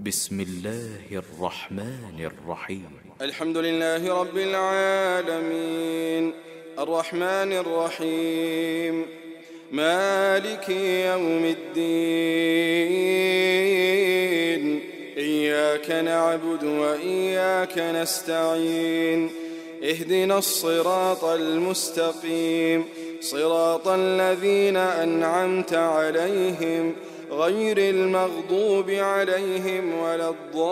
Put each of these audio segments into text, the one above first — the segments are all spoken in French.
بسم الله الرحمن الرحيم الحمد لله رب العالمين الرحمن الرحيم مالك يوم الدين إياك نعبد وإياك نستعين اهدنا الصراط المستقيم صراط الذين أنعمت عليهم غير المغضوب عليهم ولا الضالين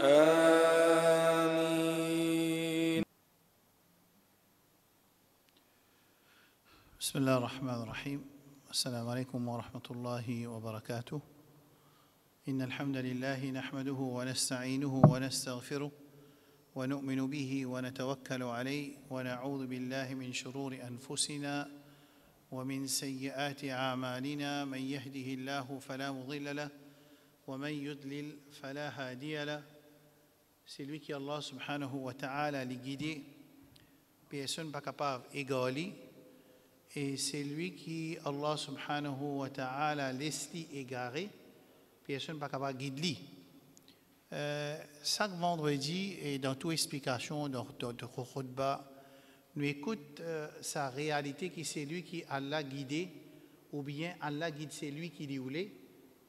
آمين. بسم الله الرحمن الرحيم. السلام عليكم ورحمة الله وبركاته. إن الحمد لله نحمده ونستعينه ونستغفره ونؤمن به ونتوكل عليه ونعوذ بالله من شرور أنفسنا ومن سيئات أعمالنا. من يهده الله فلا مضل له ومن يضلل فلا هادي له. C'est lui qui Allah subhanahu wa ta'ala les guide, personne pas capable d'égaler, et c'est lui qui Allah subhanahu wa ta'ala laisse égarer, personne pas capable de guider. Chaque vendredi et dans toute explication de khutba, nous écoutons sa réalité qui c'est lui qui Allah guidé, ou bien Allah guide c'est lui qui lui voulait,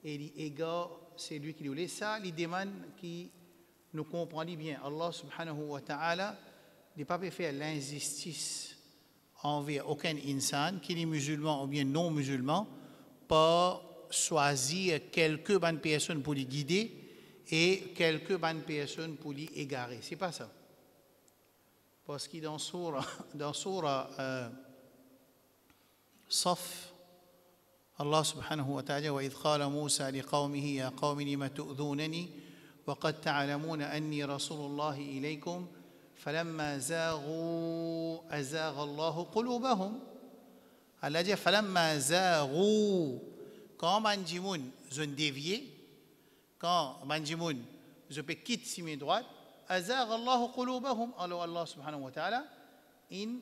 et l'égard c'est lui qui lui voulait. Ça, il demande qui nous comprend bien. Allah subhanahu wa ta'ala n'a pas fait l'injustice envers aucun insan, qu'il est musulman ou bien non musulman, pas choisir quelques bonnes personnes pour les guider et quelques bonnes personnes pour les égarer. C'est pas ça. Parce que dans Surah Saf, Allah subhanahu wa ta'ala وَإِذْ قَالَ مُوسَى لِقَوْمِهِ يَا قَوْمِ لِمَ تُؤْذُونَنِي وَقَدْ تَعْلَمُونَ أَنِّي رَسُولُ اللَّهِ إِلَيْكُمْ فَلَمَّا زَاغُوا أَزَاغَ اللَّهُ قُلُوبَهُمْ. Allah dit فَلَمَّا زَاغُوا, quand Manjimoun ont dévié, quand Manjimoun je peux quitter si mes droites, azar Allah qulubahum, alors Allah subhanahu wa ta'ala in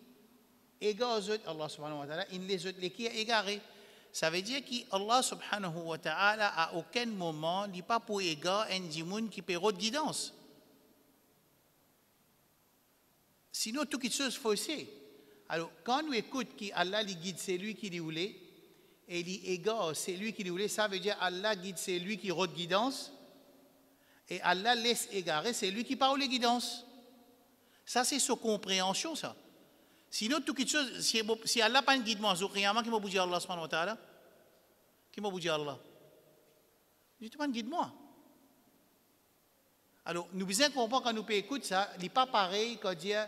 égare Allah subhanahu wa ta'ala in les autres les qui est égaré. Ça veut dire qu'Allah subhanahu wa ta'ala à aucun moment n'est pas pour égard un jimoun qui peut de guidance. Sinon tout quelque chose faussé. Alors quand nous écoutons qu'Allah les guide, c'est lui qui les voulait, et l'égard c'est lui qui les voulait, ça veut dire Allah guide, c'est lui qui rôde guidance, et Allah laisse égarer, c'est lui qui parle les guidances. Ça c'est sa compréhension ça. Sinon tout quelque chose, si Allah pas un guidement, qui m'a dit Allah subhanahu wa ta'ala, qui m'a dit Allah, je ne pas un guidement. Alors nous besoin comprendre quand nous peut écouter ça, il n'est pas pareil quand dire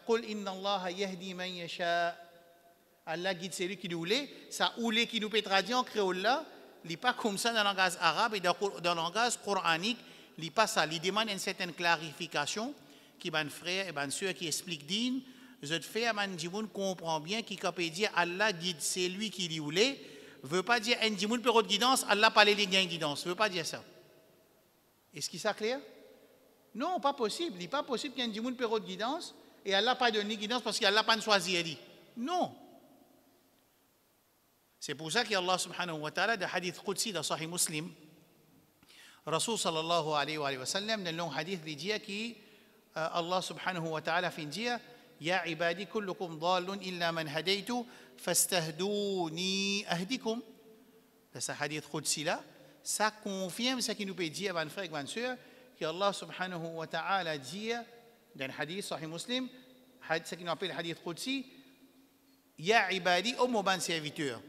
قل إن الله يهدي من يشاء. Allah guide celui qui nous voulait, ça oulé qui nous peut traduire en créole là, il n'est pas comme ça dans le langage arabe et dans le langage coranique, il n'est pas ça. Il demande une certaine clarification qui ban frère et ban sœur qui explique din, je te fais man djimoun comprend bien qui peut dire Allah guide celui qui lui voulait, veut pas dire un djimoun peut de guidance, Allah parler les gains guidance, veut pas dire ça. Est-ce que ça clair? Non, pas possible, il n'est pas possible qu'un djimoun peut de guidance et Allah pas donner guidance parce qu'Allah pas choisi dit. Non. C'est pour ça qu'Allah subhanahu wa ta'ala, dans le hadith Qudsi dans Sahih Muslim, Rasul sallallahu alayhi wa sallam, dans le long hadith, il dit que Allah subhanahu wa ta'ala fin dire Ya ibadi kullukum dhalun illa man hadaytu fastahduni ahdikum. Dans ce hadith Qudsi là, ça confirme ce qu'il nous peut dire, mon frère et ma soeur, qu'Allah subhanahu wa ta'ala dit dans le hadith Sahih Muslim, ce qu'il appelle le hadith Qudsi, Ya ibadi, ô mon bon serviteur,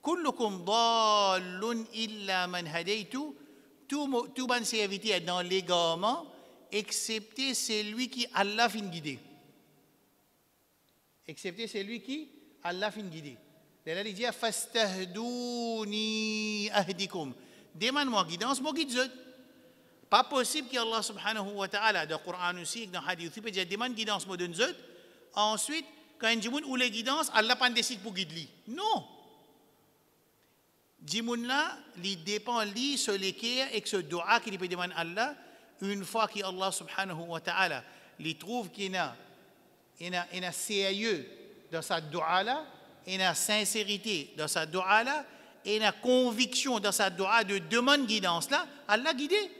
kullukum dhalun illa man hadaytu, tout bon serviteur est dans l'égarement, excepté celui qui Allah fin guider. Excepté celui qui Allah fin guider. Là, il dit fastahduni ahdikum. Demande-moi guidance, moi guide. Pas possible qu'Allah subhanahu wa ta'ala, dans le Coran aussi, dans le hadith, il peut dire demande guidance, moi donne zut. Ensuite, quand un djimoun ou les guidances, Allah pas décide pour guider. Non. Djimoun là, il dépend lui sur l'équerre et que ce doa qu'il peut demander à Allah, une fois qu'Allah subhanahu wa ta'ala, il trouve qu'il y a sérieux dans sa doa là, et la sincérité dans sa dua là, et la conviction dans sa dua de demande guidance là, Allah guidé.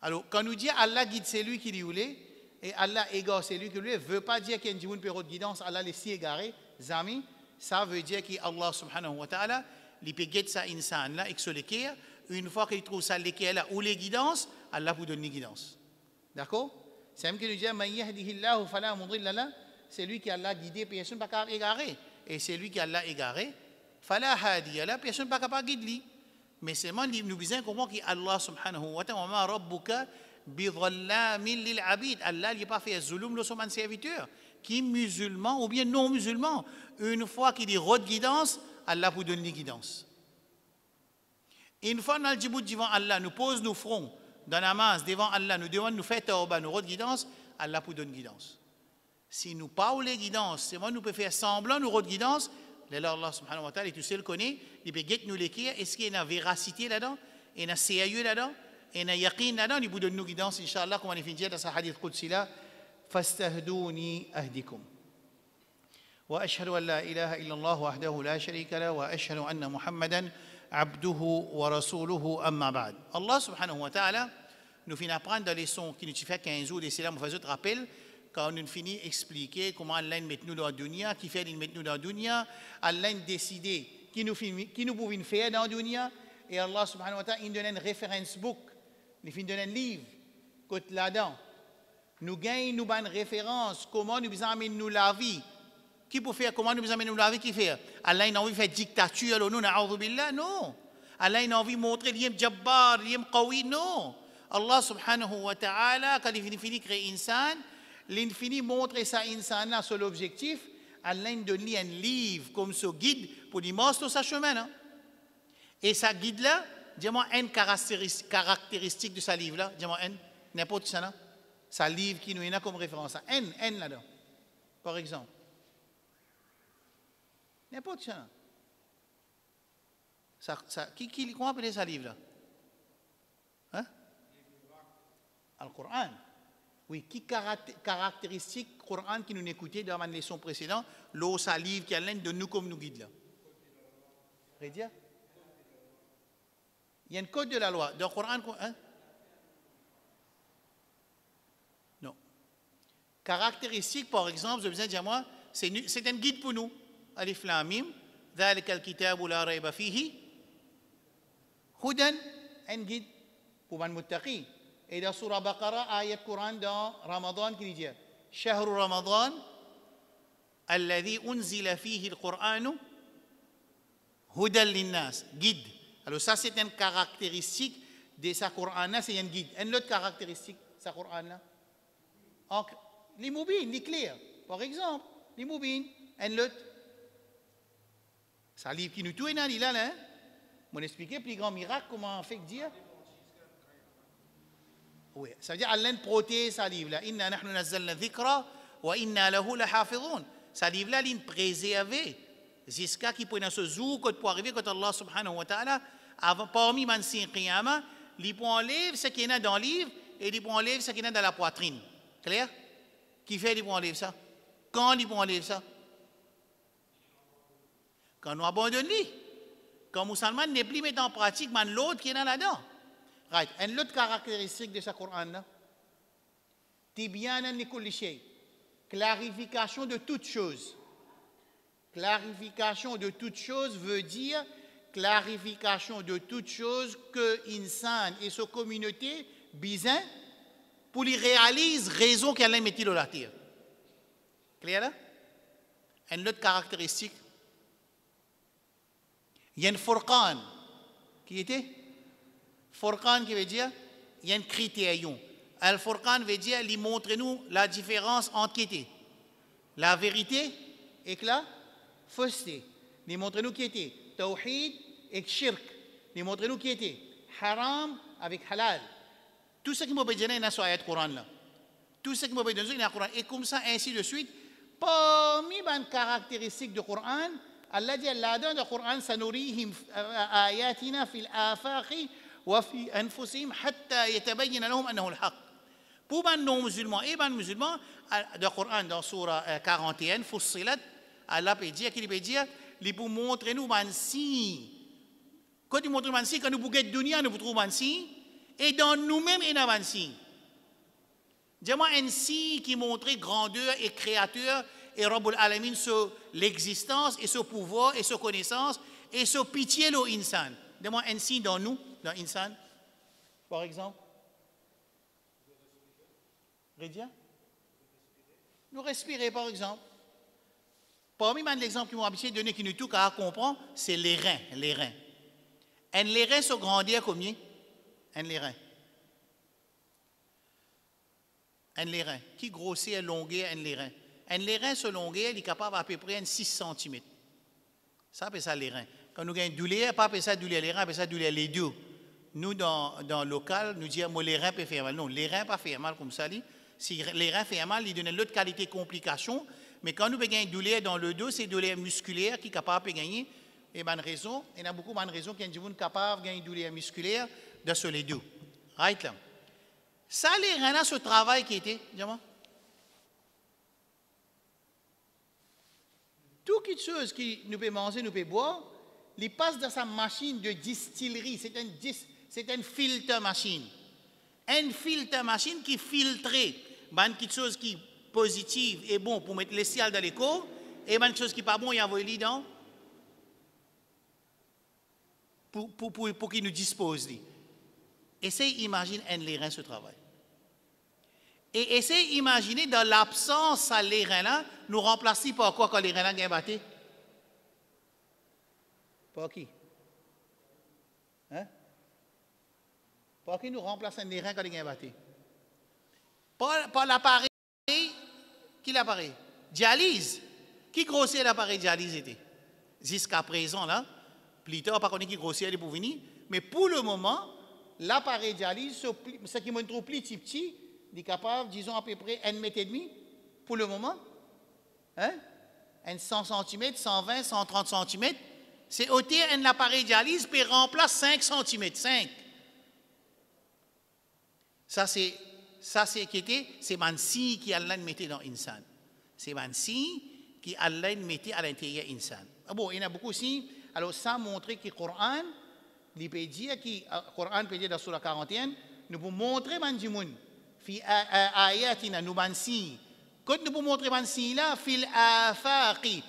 Alors, quand nous dit Allah guide, c'est lui qui lui voulait, et Allah égare, c'est lui qui lui veut pas dire qu'il y a une période de guidance, Allah laisse égaré, zami, ça veut dire qu'Allah subhanahu wa ta'ala, il peut guider ça insan là, et que l'équerre, une fois qu'il trouve ça l'équerre là, ou les guidances, Allah vous donne les guidances. D'accord? C'est même qui nous dit, c'est lui qui Allah guidé, personne ne peut pas égarer. Et c'est lui qui Allah égaré, fala hadiya la, personne ne peut pas guider. Mais c'est moi nous besoin comprendre qu'Allah subhanahu wa ta'ala, ma rabbuka bidhallamin lil abid. Allah n'a pas fait zulum le son serviteur, qui est musulman ou bien non musulman. Une fois qu'il est de guidance, Allah vous donne les guidances. Une fois dans le djibout devant Allah, nous pose nos fronts dans la masse devant Allah, nous demande nous faire tawba, nous de guidance, Allah vous donne guidance. Si nous pas les guidances, c'est moi nous pouvons faire semblant nous de guidance. Là, Allah subhanahu wa ta'ala, et tout seul connaît, il peut guetter nous l'écrire, est-ce qu'il y a une véracité là-dedans, il y a un sérieux là-dedans, il y a un yaqin là-dedans, il vous donne nous guidance, Inch'Allah, comme on est fini dans ce hadith Qudsi là, fastahduni ahdikum. Wa ashhadu an la ilaha illallah wahdahu la sharika la, wa ashhadu anna Muhammadan abduhu wa rasuluhu amma ba'd. Allah subhanahu wa ta'ala nous finit apprendre dans les leçons qui nous fait 15 jours, et c'est là, on fait autre rappel, quand on finit d'expliquer comment Allah met nous dans la dunya, qui fait mettre nous dans la dunya, Allah décide qui nous pouvons faire dans la dunya, et Allah subhanahu wa ta'ala, il donne un reference book, il donne un livre, côté là-dedans. Nous gagnons nous une référence, comment nous besoin amener nous la vie. Qui peut faire, comment nous besoin amener nous la vie, qui fait? Allah il a envie de faire dictature, nous, na'udhu billah, non. Allah il a envie de montrer l'yem jabbar, l'yem qawi, non. Allah subhanahu wa ta'ala, quand il finit de créer insan, l'infini montre ça insana sur l'objectif, Allah donne un livre comme ce guide pour lui montrer sa chemin. Hein? Et sa guide là, dis-moi une caractéristique de sa livre là, dis-moi une, n'importe ça là, sa livre qui nous est là comme référence, N là-dedans, par exemple. N'importe ça. Comment appelle sa livre là? Hein? Al-Qur'an. Oui, qui caractéristique Coran qui nous écoutait dans ma leçon précédente, l'eau salive qui a l'un de nous comme nous guide là. Rédia? Il y a un code de la loi. Dans le Coran, hein? Non. Caractéristique, par exemple, je vous dire moi, c'est un guide pour nous. Alif Lam Mim, ذلك الكتاب لا ريب فيه هدى, un guide pour man muttaqi. Et dans Surah Baqarah, ayat Coran dans Ramadan qui dit شهر رمضان الذي أنزل فيه القرآن هدى للناس, guide. Alors ça c'est une caractéristique de sa Coran, c'est un guide. Une autre caractéristique de sa Coran là. Les moubines, les clairs. Par exemple, les moubines, un autre. Ça livre qui nous tout est là, hein. M'on expliquer plus grand miracle comment on fait dire. Oui, ça veut dire Allah protège sa livre là. Inna nahnu nazzalna dhikra wa inna lahu lahafizun. Sa livre là, il préservé jusqu'à qui peut dans ce jour quand pour arriver quand Allah subhanahu wa ta'ala avant parmi man sin qiyama, il peut enlever ce qui est dans le livre et il peut enlever ce qui est dans la poitrine. Clair? Qui fait il peut enlever ça? Quand il peut enlever ça? Quand nous abandonnons lui. Quand musulman n'est plus mis en pratique l'autre qui est là-dedans. Right. Une autre caractéristique de ce Coran, Tibyanan li kulli shay, clarification de toutes choses. Clarification de toutes choses veut dire clarification de toutes choses que insan et sa communauté besoin pour les réaliser raison qu'elle a mis dans la terre. Clair là? Une autre caractéristique. Il y a un Furqan qui était Furqan qui veut dire, il y a un critérium. Al-Furqan veut dire, il montre-nous la différence entre qui était la vérité et la fausseté. Il montre-nous qui était tawhid et shirk. Il montre-nous qui était haram avec halal. Tout ce qui m'a dit dans ce ayat Coran là. Tout ce qui m'a dit dans le Coran. Et comme ça, ainsi de suite, parmi les caractéristiques du Coran, Allah dit, Allah dans le Coran, sanurihim ayatina fil afaqi وفي أنفسهم حتى يتبين لهم أنه الحق. Pour les non-musulmans et les musulmans, dans le Coran, dans Surah 41, Fussilat, Allah peut dire qu'il peut dire, il peut montrer nous un signe. Quand il montre un signe, quand nous pouvons gagner dunya, nous pouvons trouver un signe. Et dans nous-mêmes, il y a un signe. Dis-moi un signe qui montre grandeur et créateur et Rabbul Alamin sur l'existence et sur pouvoir et sur connaissance et sur pitié de l'insan. Dis-moi un signe dans nous, dans l'insan, par exemple. Nous respirer, par exemple. Parmi l'exemple qui m'a habitué de donner, qui nous tout à comprendre, c'est les reins. Les reins. Les reins sont grandir combien? Les reins. Les reins. Qui grossit et longueur les reins? Les reins sont longueurs, il est capable à peu près de 6 cm. Ça, c'est ça les reins. Quand nous avons douleur, pas ça douleur les reins, c'est ça douleur les deux. Nous, dans le local, nous disons que les reins peuvent faire mal. Non, les reins ne peuvent pas faire mal comme ça. Si les reins font mal, ils donnent l'autre qualité de complication. Mais quand nous avons une douleur dans le dos, c'est une douleur musculaire qui est capable de gagner. Et bonne raison, il y a beaucoup de raisons qui sont capables de gagner une douleur musculaire dans ce les deux. Right là. Ça, les reins, ce travail qui était, dis-moi. Toute chose qui nous peut manger, nous peut boire, il passe dans sa machine de distillerie. C'est un filtre machine. Une filtre machine qui filtre quelque chose qui est positive et bon pour mettre les ciels dans les corps et quelque chose qui n'est pas bon, il y a envoyé dans pour qu'il nous dispose. Essayez d'imaginer les reins ce travail. Et essayez d'imaginer dans l'absence à les reins là, nous remplacer par quoi quand les reins là gagnent battu? Par qui? Hein? Par qui nous remplaçons les reins quand ils gagnent battu? Par l'appareil, qui l'appareil? Dialyse. Qui grossit l'appareil dialyse était? Jusqu'à présent là, plus tard, pas qu'on qui grossit pour venir, mais pour le moment, l'appareil dialyse, ce qui montre plus petit, il est capable, disons à peu près 1,5 m pour le moment. Hein? 100 cm, 120, 130 cm. C'est ôter un appareil dialyse puis remplace 5 cm. 5. Ça, c'est qui était, c'est Mansi qui Allah mettait dans l'insan. C'est Mansi qui Allah mettait à l'intérieur de l'insan. Bon, il y en a beaucoup aussi. Alors, ça montre que le Coran, il peut dire, le Coran peut dire dans Surah 41, nous pouvons montrer Manjimoun. Fi ayatina nous Mansi. Quand nous pouvons montrer Mansi là, fil afaqi,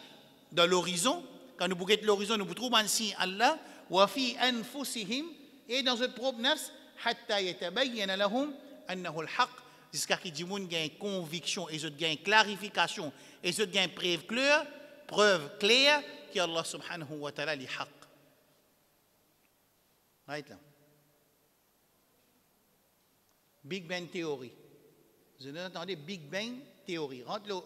dans l'horizon, quand nous pouvons l'horizon, nous pouvons trouver Mansi Allah, wa fi anfusihim, et dans notre propre nafs, hatta yatabayyana lahum annahu al-haq, jusqu'à ce qu'ils gagnent conviction, et ils gagnent clarification, et ils gagnent preuve claire, qu'Allah subhanahu wa ta'ala li haq. Right là. Big Bang Theory. Vous avez entendu Big Bang Theory. Rentre le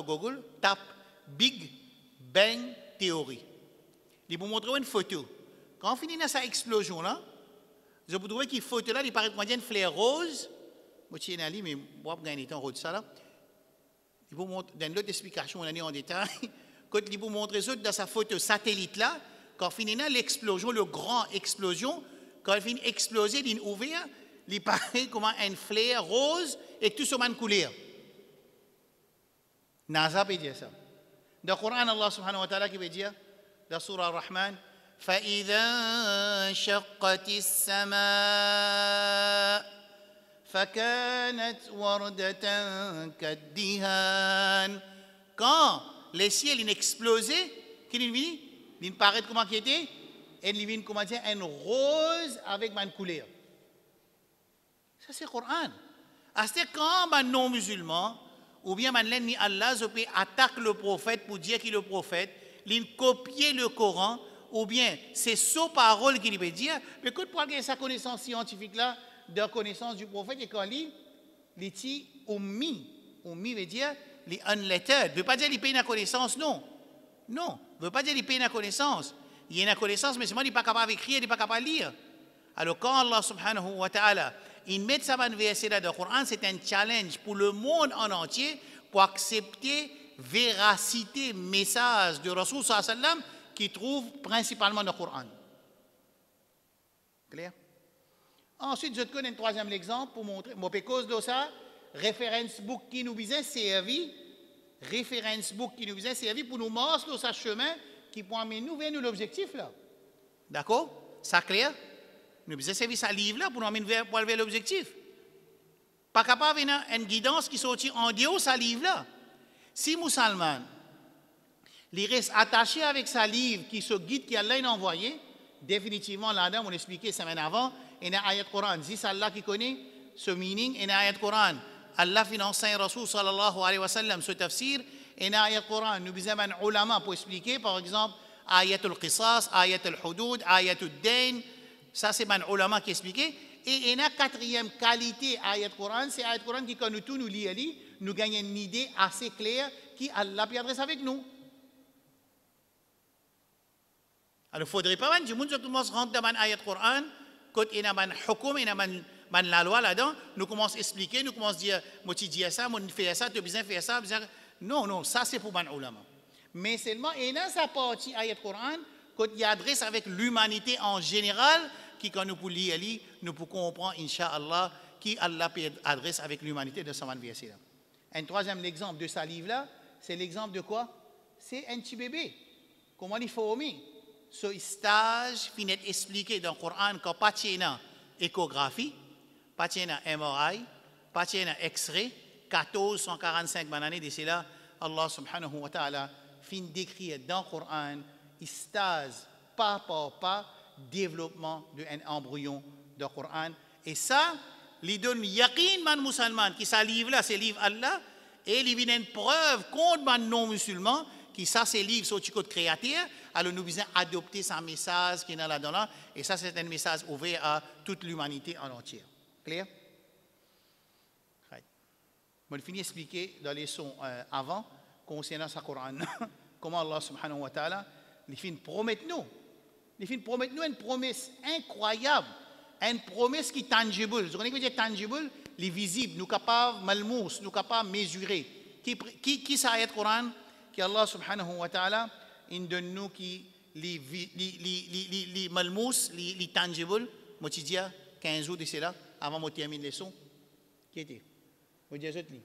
Google, tape Big Bang Theory. Il vous montrer une photo. Quand on finit dans cette explosion-là, vous pouvez trouver qu'il photo là, il paraît comme une fleur rose. Moi, je suis allé, mais moi, je vais rose ça là. Il vous montre, dans l'autre explication, on a en détail. Quand il vous montre ça dans sa photo satellite là, quand on finit dans l'explosion, le grand explosion, quand il finit d'exploser, il est ouvert, il paraît comme un fleur rose et tout sur une couleur. NASA peut dire ça. Dans le Coran, Allah subhanahu wa ta'ala qui veut dire, dans Surah Ar-Rahman, فَإِذَا انشَقَّتِ السَّمَاءُ فَكَانَتْ وَرْدَةً كَالدِّهَانِ. Quand les ciels ont explosé, il paraît comment qui était? Et il vient comment dire un rose avec une couleur. Ça c'est le Coran. C'est quand un non-musulman ou bien l'ennemi Allah attaque le prophète pour dire qu'il est le prophète, il copie le Coran ou bien c'est sa parole qu'il veut dire. Mais quand pour avoir sa connaissance scientifique là, de la connaissance du prophète et quand il dit ummi veut dire les unlettered. Ne veut pas dire qu'il paye la connaissance, non. Non, ne veut pas dire qu'il paye la connaissance. Il y a une connaissance, mais seulement il n'est pas capable d'écrire, il n'est pas capable de lire. Alors quand Allah subhanahu wa ta'ala, il met ça dans le verset là dans le Coran, c'est un challenge pour le monde en entier pour accepter véracité, message de Rasul sallallahu alayhi wa sallam qui trouve principalement dans le Coran. Clair? Ensuite, je te donne un troisième exemple pour montrer. Mon cause de ça, référence book qui nous visait servi, référence book qui nous visait servi pour nous montrer ce chemin qui peut amener nous vers l'objectif là. D'accord? Ça clair? Nous visait servir ce livre là pour nous amener vers l'objectif. Pas capable une guidance qui sortit en dehors de ce livre là. Si musulman, il reste attaché avec ce livre qui se guide qui Allah a envoyé, définitivement là-dedans, on expliqué semaine avant, il y a un ayat Coran, c'est Allah qui connaît ce meaning, il y a un ayat Coran, Allah finance un Rasul sallallahu alayhi wa sallam, ce tafsir, il y a un ayat Coran, nous besoin d'un ulama pour expliquer, par exemple, ayat al-qisas, ayat al-hudud, ayat al-dain, ça c'est un ulama qui expliquait, et il y a une quatrième qualité ayat Coran, c'est ayat Coran qui quand nous tout nous lit, nous gagnons une idée assez claire qui Allah peut adresser avec nous. Alors, il ne faudrait pas que tout le monde rentre dans l'ayat Coran, quand il y a un hukum, il y a la loi là-dedans, nous commençons à expliquer, nous commençons à dire, moi tu dis ça, moi tu fais ça, tu as besoin de faire ça. Non, non, ça c'est pour les ulama. Mais seulement, il y a sa partie ayat Coran, quand il adresse avec l'humanité en général, qui quand nous pouvons lire, nous pouvons comprendre, Inch'Allah, qui Allah adresse avec l'humanité de ce verset-là. Un troisième exemple de ce livre-là, c'est l'exemple de quoi? C'est un petit bébé. Comment il faut former? Ce stage finit expliqué dans le Coran que pas de échographie, pas de MRI, pas de X-ray, 1445 années d'ici là, Allah subhanahu wa ta'ala fin d'écrire dans le Coran, stage pas par pas, développement d'un embryon dans le Coran. Et ça, il donne yaqin man musulman qui ça livre là, c'est livre Allah, et il vient une preuve contre man non musulman qui ça c'est livre sur le créateur. Alors nous devons adopter ce message qui est là-dedans, et ça c'est un message ouvert à toute l'humanité en entière. Clair? Right. Je vais finir d'expliquer dans les leçons avant, concernant ce Coran, comment Allah subhanahu wa ta'ala, il finit promettre nous. Il finit promettre nous une promesse incroyable, une promesse qui est tangible. Vous connaissez ce que c'est tangible? Les visibles, nous capables malmous, nous capables mesurer. Qui ça ayat Coran? Que Allah subhanahu wa ta'ala, il donne nous qui les malmous, les tangibles, moi je dis 15 jours de cela, avant de terminer les leçons. Qui était? Je dis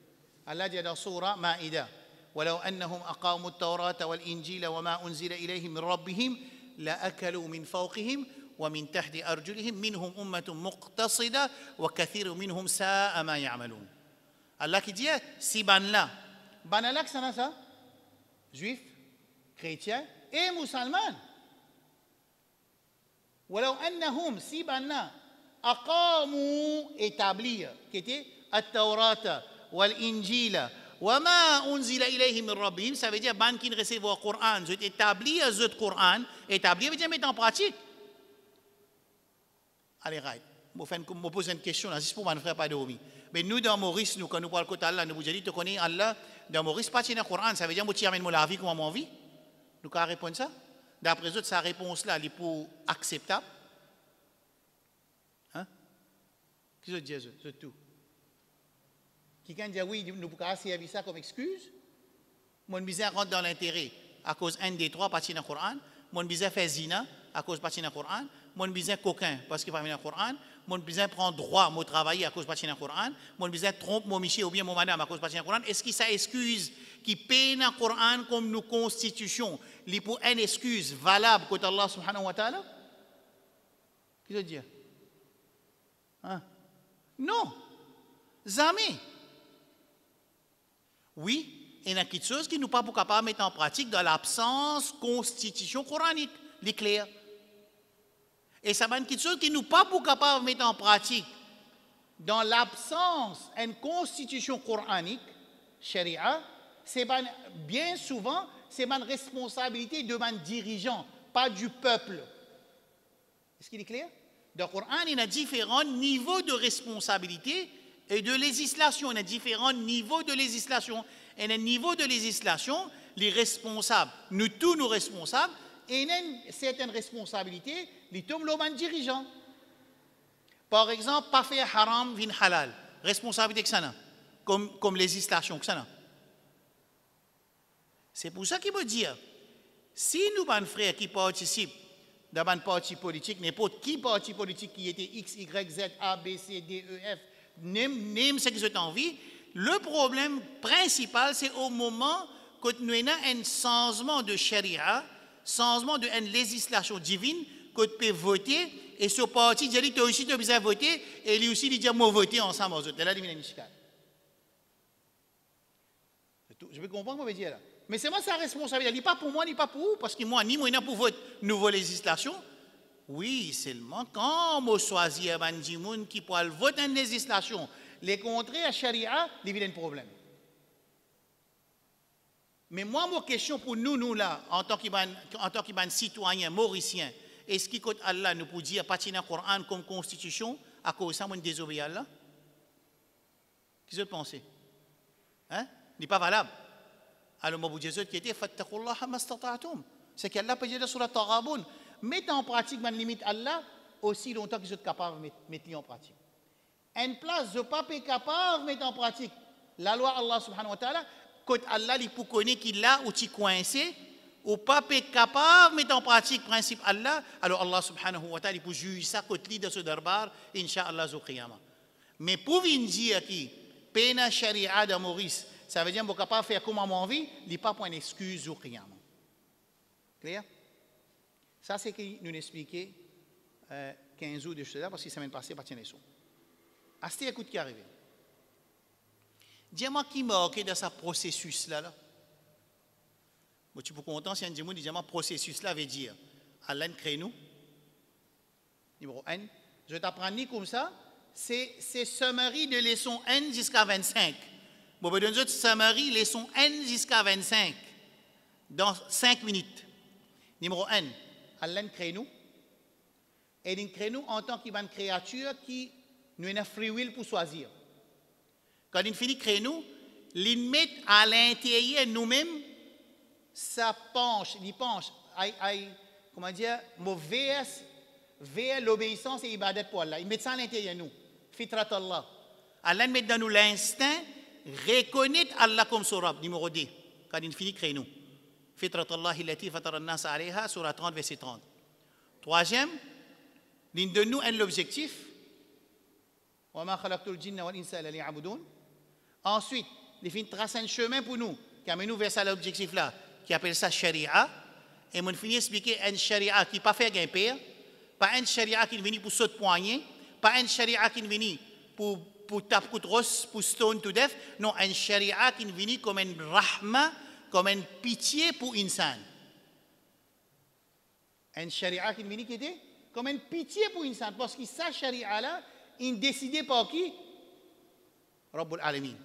Allah dit dans Surah Ma'idah, ولو أنهم أقاموا التوراة والإنجيل وما أنزل إليهم من ربهم لأكلوا من فوقهم ومن تحت أرجلهم منهم أمة مقتصدة وكثير منهم ساء ما يعملون. Allah qui dit si ban là que ça juif, chrétien et musulman. ولو أنهم si ban là أقاموا établir qui était التوراة والإنجيل وما أنزل إليهم من ربهم, ça veut dire ban qui recevent le Coran, je établir le Coran, établir veut dire mettre en pratique. Allez, right. Je pose une question, là, c'est pour ne faire pas dormir. Mais nous, dans Maurice, nous, quand nous parlons de Allah, nous vous disons, tu connais Allah, dans Maurice, pas le Coran, ça veut dire, tu amènes la vie comme mon vie. Nous, quand répondre ça, d'après eux, sa réponse-là, elle est pour acceptable. Hein? Qu'est-ce que je dis, c'est tout. Quelqu'un dit oui, nous pouvons servir ça comme excuse. Mon bizarre rentre dans l'intérêt à cause un des trois parties dans le Coran. Mon bizarre fait zina à cause partie dans le Coran. Mon bizarre coquin parce qu'il pas dans le Coran. Mon bizarre prend droit à travailler à cause partie dans le Coran. Mon bizarre trompe mon miché ou bien mon madame à cause partie dans le Coran. Est-ce que ça excuse qui paye dans le Coran comme nos constitutions, les pour une excuse valable contre Allah subhanahu wa ta'ala? Qu'est-ce que je veux dire? Hein? Non, jamais. Oui, il y a quelque chose qui nous pas capable de mettre en pratique dans l'absence de constitution coranique, l'éclair. Et ça va être quelque chose qui nous pas capable de mettre en pratique dans l'absence d'une constitution coranique, sharia, c'est bien souvent, c'est une responsabilité de un dirigeant, pas du peuple. Est-ce qu'il est clair? Dans le Coran, il y a différents niveaux de responsabilité et de législation. Il y a différents niveaux de législation. Et un niveau de législation, les responsables, nous tous nous responsables, et il y a une certaine responsabilité, les tombent l'homme dirigeant. Par exemple, pas faire haram vin halal. Responsabilité que ça n'a, comme législation que ça n'a. C'est pour ça qu'il veut dire, si nous, un frère qui participe dans un parti politique, n'importe qui parti politique qui était X, Y, Z, A, B, C, D, E, F, name ce que vous avez envie. Le problème principal, c'est au moment que nous avons un changement de charia, changement de législation divine, que tu peux voter, et ce parti dit, tu as aussi besoin de voter, et lui aussi, il dit, moi, voter ensemble aux autres. Là, il y a une chicane. Je peux comprendre ce que je veux dire là. Mais c'est moi sa responsabilité. Il n'est pas pour moi, ni pas pour vous, parce que moi, ni moi, ni pour votre nouvelle législation. Oui, seulement quand je choisis un bandimoun qui peut voter une législation, les contraires à Sharia, il y a un problème. Mais moi, ma question pour nous là, en tant que citoyens mauriciens, est-ce qu'il compte Allah nous pour dire partir dans le Coran comme constitution à cause de ça, on désobéit à Allah? Qu'est-ce que vous pensez? Hein? Il n'est pas valable. Alors, moi, vous dites qui était fattakullah mastata'tum. C'est qu'Allah peut dire sur la Taghabun. Mettez en pratique ma limite Allah aussi longtemps que vous êtes capable de mettre en pratique. En place de pas capable de mettre en pratique la loi Allah subhanahu wa ta'ala, quand Allah il pour connaître qu'il a ou tu coincé, ou pas capable de mettre en pratique le principe Allah, alors Allah subhanahu wa ta'ala il pour juger ça quand il de ce darbar, incha'Allah au qiyamah. Mais pour venir dire qui, pena sharia de Maurice, ça veut dire que je ne peux pas faire comme on envie, il n'est pas pour une excuse au qiyamah. Clair? Ça, c'est ce que nous expliquons 15 jours de cela, parce que la semaine passée, pas tiens les sons. À ce écoute qui est arrivé. Dis-moi qui m'a marqué dans ce processus-là. Là. Bon, tu peux content si un dis-moi, dis-moi, processus-là veut dire, Allah crée nous. Numéro 1. Je vais t'apprendre comme ça. C'est summary de leçon 1 jusqu'à 25. Bon, ben, donne-nous summary, leçon 1 jusqu'à 25. Dans 5 minutes. Numéro 1. Allah crée nous. Et il crée nous en tant qu'une créature qui nous a free will pour choisir. Quand il finit de créer nous, il met à l'intérieur nous-mêmes, ça penche, comment dire, vers l'obéissance et l'ibadat pour Allah. Il met ça à l'intérieur de nous. Fitrat Allah. Allah met dans nous l'instinct, reconnaître Allah comme son Rabb, numéro 2. Quand il finit de créer nous. Fitrat Allah, illati fatara an-nas alayha, surah 30, verset 30. Troisième, l'une de nous a l'objectif. Ensuite, il finit de tracer un chemin pour nous, qui amène nous vers ça l'objectif là, qui appelle ça Sharia. Et on finit d'expliquer un Sharia qui n'a pas fait un père, pas un Sharia qui vient pour sauter poignet, pas un Sharia qui vient pour taper coup de rosse, pour stone to death, non, un Sharia qui vient comme une rahma, comme une pitié pour l'insan. Un Sharia qui vient comme une pitié pour l'insan, parce que ça Sharia là, il décidé par qui? Rabbul Alamin.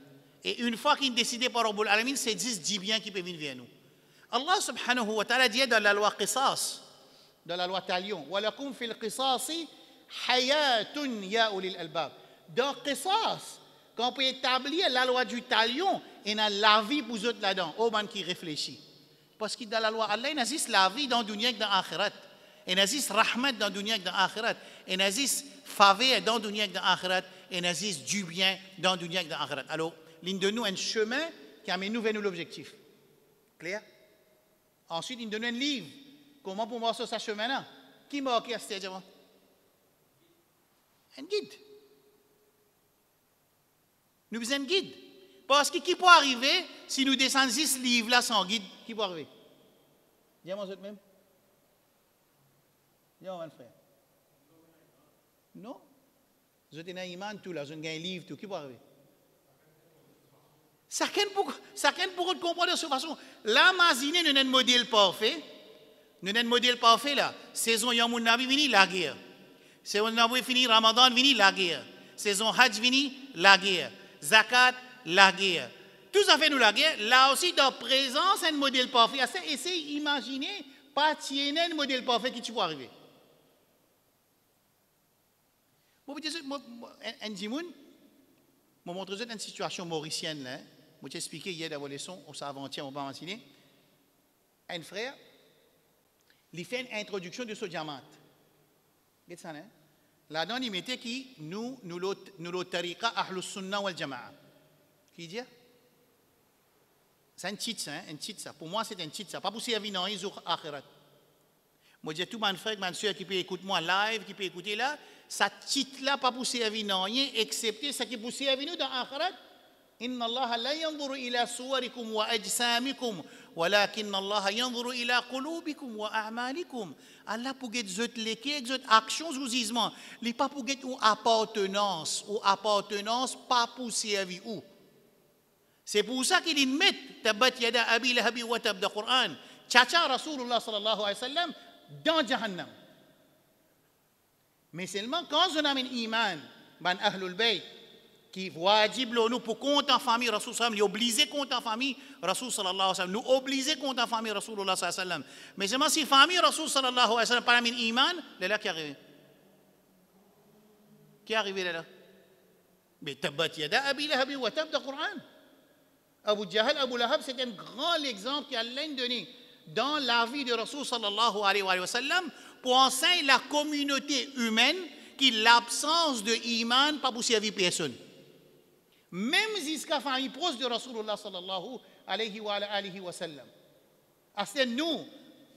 Et une fois qu'il est décidé par Rabbul Alamin, c'est 10 biens qui peuvent venir vers nous. Allah subhanahu wa ta'ala dit dans la loi Qisas, dans la loi Talion, وَلَكُمْ فِي الْقِصَاصِ حَيَاتٌ يَا أُولِي الْأَلْبَابِ. Dans Qisas, quand on peut établir la loi du Talion, il y a la vie pour eux là-dedans, au moment qui réfléchit. Parce que dans la loi Allah, il existe la vie dans le dunya et dans l'akhirat. Il existe rahmat dans le dunya et dans l'akhirat. Il existe faveur dans le dunya et dans l'akhirat. Il existe du bien dans le dunya et dans l'akhirat. Alors, l'une de nous, un chemin qui amène nous vers l'objectif. Clair? Ensuite, il nous donne un livre. Comment pour voir sur ce chemin-là? Qui m'a marqué à ce stade? Un guide. Nous avons un guide. Parce que qui peut arriver si nous descendons ce livre-là sans guide? Qui peut arriver? Dis-moi ça même. Dis-moi, mon frère. Non? Vous êtes un imam tout là, vous avez un livre tout. Qui peut arriver? Chacun pour comprendre de cette façon. Là, imaginez, nous avons un modèle parfait. Nous avons un modèle parfait là. Saison Yamoun Nabi vini, la guerre. Saison Nabi fini, Ramadan vini, la guerre. Saison Hajj vini, la guerre. Zakat, la guerre. Tout ça fait nous la guerre. Là aussi, dans la présence, un modèle parfait. Essayez d'imaginer, pas tirer un modèle parfait qui tu peux arriver. Un dimoun, je vais montrer une situation mauricienne là. Je vais expliquer hier dans vos leçons, on s'est avant-hier, on va enseigner. Un frère, il fait une introduction de ce diamant. Vous ça, hein? Là-dedans, il mettait qui nous le tariqa ahlus sunnah wal jama'a. Qui dit? C'est un titre, ça. Pour moi, c'est un titre, ça. Pas pour servir dans les jours akhirat. Moi, je dis tout mon frère, mon soeur qui peut écouter moi live, qui peut écouter là, ça titre là pas pour servir non rien, excepté ce qui peut servir nous dans l'akhirat. Inna Allah la yanzuru ila suwarikum wa ajsamikum, walakin Allah yanzuru ila qulubikum wa a'malikum. Allah pour get zot leke, zot actions ou jugement, li pas pour get ou appartenance pas pour servir ou. C'est pour ça qu'il met tabat yada abi lahabi wa tab de Coran. Tchacha Rasulullah sallallahu alayhi wa sallam dans Jahannam. Mais seulement quand on a un iman, ban ahlul bayt, qui wajib nous pour compte en famille Rasul sallam, nous obligé compte en famille Rasul sallallahu alayhi wa sallam, nous obligé compte en famille Rasulullah sallallahu alayhi wa sallam. Mais seulement si famille Rasul sallallahu alayhi wa sallam pas un iman, c'est là qui arrive. Qui est arrivé là? Mais tabat yada abi lahabi wa tab de Coran. Abu Jahl, Abu Lahab, c'est un grand exemple qu'Allah a donné dans la vie de Rasul sallallahu alayhi wa sallam pour enseigner la communauté humaine qui l'absence de iman pas pour servir personne. Même jusqu'à la famille proche de Rasulullah sallallahu alayhi wa sallam. C'est nous,